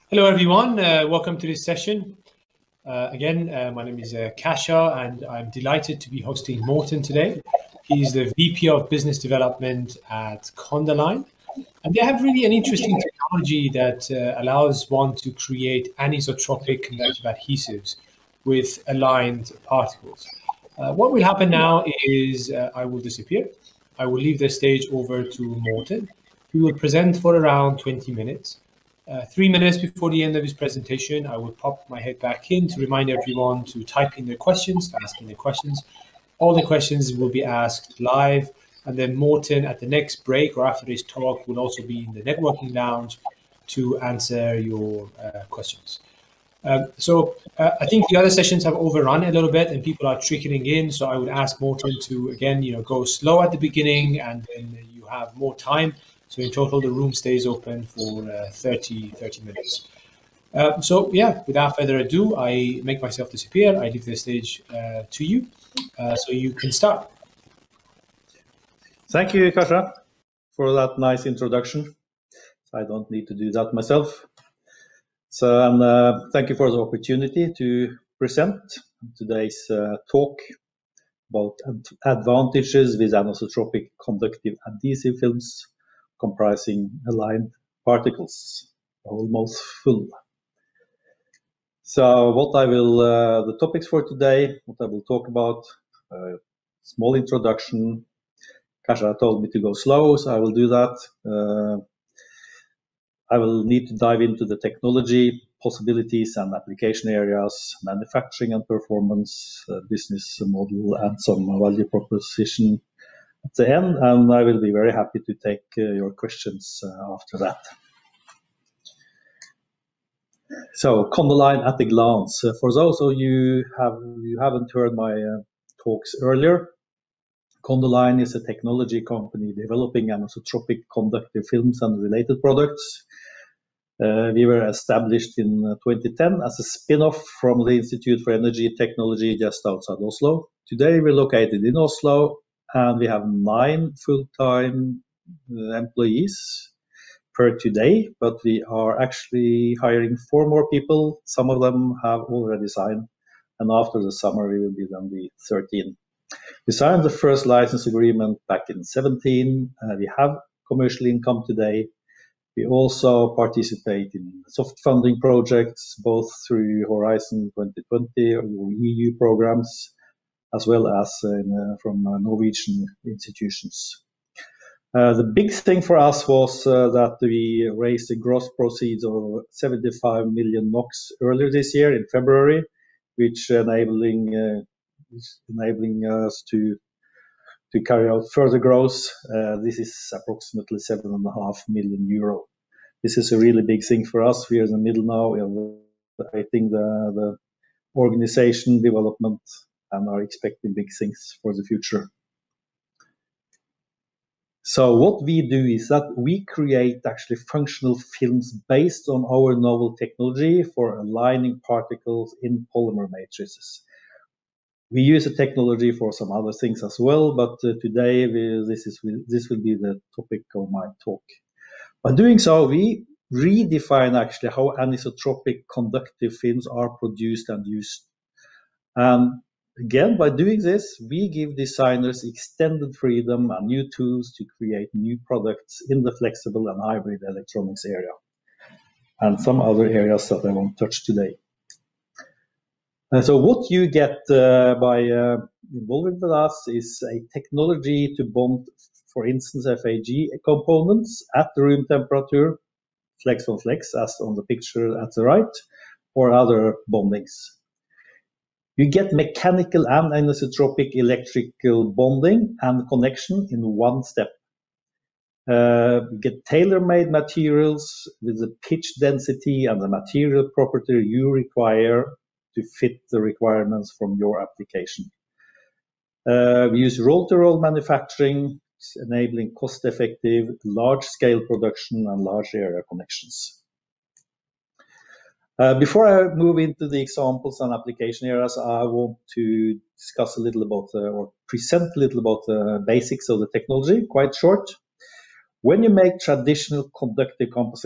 Hello, everyone. Welcome to this session. Again, my name is Kasha, and I'm delighted to be hosting Morten today. He's the VP of Business Development at CondAlign, and they have really an interesting technology that allows one to create anisotropic conductive adhesives with aligned particles. What will happen now is I will disappear. I will leave the stage over to Morten, who will present for around 20 minutes. 3 minutes before the end of his presentation, I will pop my head back in to remind everyone to type in their questions, to ask in their questions. All the questions will be asked live, and then Morten at the next break or after this talk will also be in the networking lounge to answer your questions. I think the other sessions have overrun a little bit and people are trickling in, so I would ask Morten to, again, go slow at the beginning and then you have more time. So in total, the room stays open for 30 minutes. Without further ado, I make myself disappear. I leave the stage to you, so you can start. Thank you, Kasha, for that nice introduction. I don't need to do that myself. So, thank you for the opportunity to present today's talk about advantages with anisotropic conductive adhesive films comprising aligned particles, almost full. So the topics for today, what I will talk about, small introduction. Kasha told me to go slow, so I will do that. I will need to dive into the technology, possibilities and application areas, manufacturing and performance, business model, and some value proposition at the end, and I will be very happy to take your questions after that. So, CondAlign at a glance. For those of you who haven't heard my talks earlier, CondAlign is a technology company developing anisotropic conductive films and related products. We were established in 2010 as a spin-off from the Institute for Energy Technology just outside Oslo. Today we're located in Oslo, and we have 9 full-time employees per today, but we are actually hiring 4 more people. Some of them have already signed, and after the summer we will be then the 13. We signed the first license agreement back in 2017. We have commercial income today. We also participate in soft funding projects, both through Horizon 2020 or EU programs, as well as from Norwegian institutions. The big thing for us was that we raised the gross proceeds of 75 million NOK earlier this year in February, which enabling us to carry out further growth. This is approximately 7.5 million euro. This is a really big thing for us. We are in the middle now of creating the organization development and are expecting big things for the future. So what we do is that we create actually functional films based on our novel technology for aligning particles in polymer matrices. We use the technology for some other things as well, but today this will be the topic of my talk. By doing so, we redefine actually how anisotropic conductive films are produced and used. Again, by doing this, we give designers extended freedom and new tools to create new products in the flexible and hybrid electronics area, and some other areas that I won't touch today. So what you get by involving with us is a technology to bond, for instance, FAG components at room temperature, flex on flex, as on the picture at the right, or other bondings. You get mechanical and anisotropic electrical bonding and connection in one step. You get tailor-made materials with the pitch density and the material property you require to fit the requirements from your application. We use roll-to-roll manufacturing, enabling cost-effective, large-scale production and large area connections. Before I move into the examples and application areas, I want to discuss a little about, or present a little about the basics of the technology, quite short. When you make traditional conductive composite